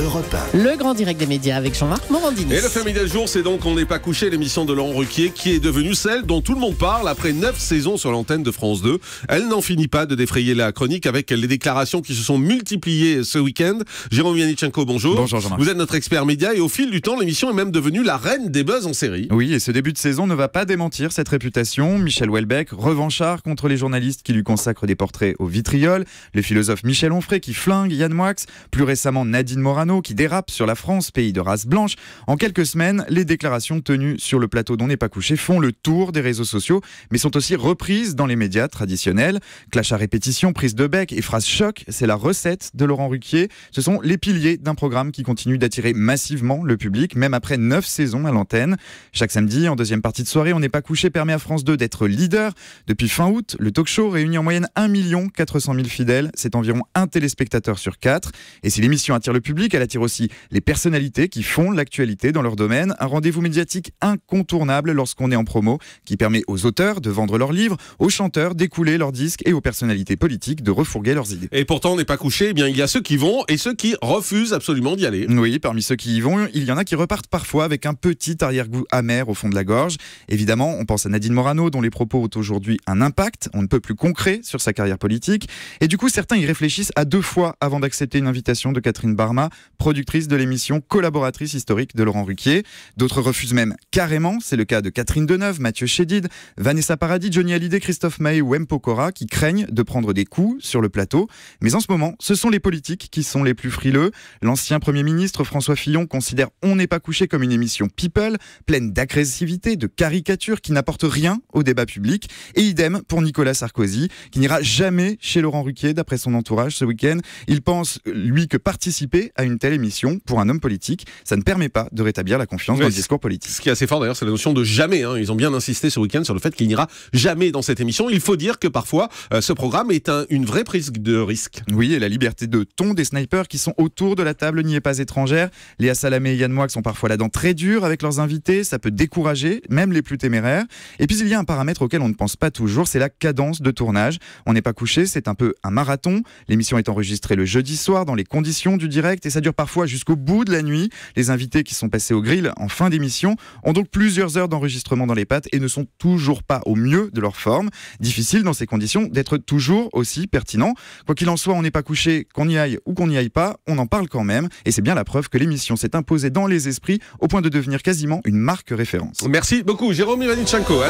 Europe 1. Le grand direct des médias avec Jean-Marc Morandini. Et le Family du jour, c'est donc On n'est pas couché, l'émission de Laurent Ruquier, qui est devenue celle dont tout le monde parle après 9 saisons sur l'antenne de France 2. Elle n'en finit pas de défrayer la chronique avec les déclarations qui se sont multipliées ce week-end. Jérôme Yannichenko, bonjour. Bonjour Jean-Marc. Vous êtes notre expert média et au fil du temps, l'émission est même devenue la reine des buzz en série. Oui, et ce début de saison ne va pas démentir cette réputation. Michel Houellebecq, revanchard contre les journalistes qui lui consacrent des portraits au vitriol, le philosophe Michel Onfray qui flingue Yann Moix, plus récemment Nadine Morano qui dérape sur la France, pays de race blanche. En quelques semaines, les déclarations tenues sur le plateau d'On n'est pas couché font le tour des réseaux sociaux, mais sont aussi reprises dans les médias traditionnels. Clash à répétition, prise de bec et phrases choc, c'est la recette de Laurent Ruquier. Ce sont les piliers d'un programme qui continue d'attirer massivement le public, même après 9 saisons à l'antenne. Chaque samedi, en deuxième partie de soirée, On n'est pas couché permet à France 2 d'être leader. Depuis fin août, le talk show réunit en moyenne 1 400 000 fidèles. C'est environ un téléspectateur sur 4. Et si l'émission attire le public, elle attire aussi les personnalités qui font l'actualité dans leur domaine. Un rendez-vous médiatique incontournable lorsqu'on est en promo, qui permet aux auteurs de vendre leurs livres, aux chanteurs d'écouler leurs disques et aux personnalités politiques de refourguer leurs idées. Et pourtant, On n'est pas couché, eh bien, il y a ceux qui vont et ceux qui refusent absolument d'y aller. Oui, parmi ceux qui y vont, il y en a qui repartent parfois avec un petit arrière-goût amer au fond de la gorge. Évidemment, on pense à Nadine Morano, dont les propos ont aujourd'hui un impact, on ne peut plus concret sur sa carrière politique. Et du coup, certains y réfléchissent à 2 fois avant d'accepter une invitation de Catherine Barma, productrice de l'émission, collaboratrice historique de Laurent Ruquier. D'autres refusent même carrément, c'est le cas de Catherine Deneuve, Mathieu Chédid, Vanessa Paradis, Johnny Hallyday, Christophe Maé ou M. Pokora, qui craignent de prendre des coups sur le plateau. Mais en ce moment, ce sont les politiques qui sont les plus frileux. L'ancien Premier ministre François Fillon considère On n'est pas couché comme une émission people, pleine d'agressivité, de caricatures qui n'apportent rien au débat public. Et idem pour Nicolas Sarkozy, qui n'ira jamais chez Laurent Ruquier, d'après son entourage ce week-end. Il pense, lui, que participer à une telle émission, pour un homme politique, ça ne permet pas de rétablir la confiance dans le discours politique. Ce qui est assez fort d'ailleurs, c'est la notion de jamais. Ils ont bien insisté ce week-end sur le fait qu'il n'ira jamais dans cette émission. Il faut dire que parfois, ce programme est une vraie prise de risque. Oui, et la liberté de ton des snipers qui sont autour de la table n'y est pas étrangère. Léa Salamé et Yann Moix sont parfois la dent très dure avec leurs invités. Ça peut décourager, même les plus téméraires. Et puis il y a un paramètre auquel on ne pense pas toujours, c'est la cadence de tournage. On n'est pas couché, c'est un peu un marathon. L'émission est enregistrée le jeudi soir dans les conditions du direct et ça dure parfois jusqu'au bout de la nuit. Les invités qui sont passés au grill en fin d'émission ont donc plusieurs heures d'enregistrement dans les pattes et ne sont toujours pas au mieux de leur forme. Difficile dans ces conditions d'être toujours aussi pertinent. Quoi qu'il en soit, On n'est pas couché, qu'on y aille ou qu'on n'y aille pas, on en parle quand même. Et c'est bien la preuve que l'émission s'est imposée dans les esprits au point de devenir quasiment une marque référence. Merci beaucoup, Jérôme Yannichenko.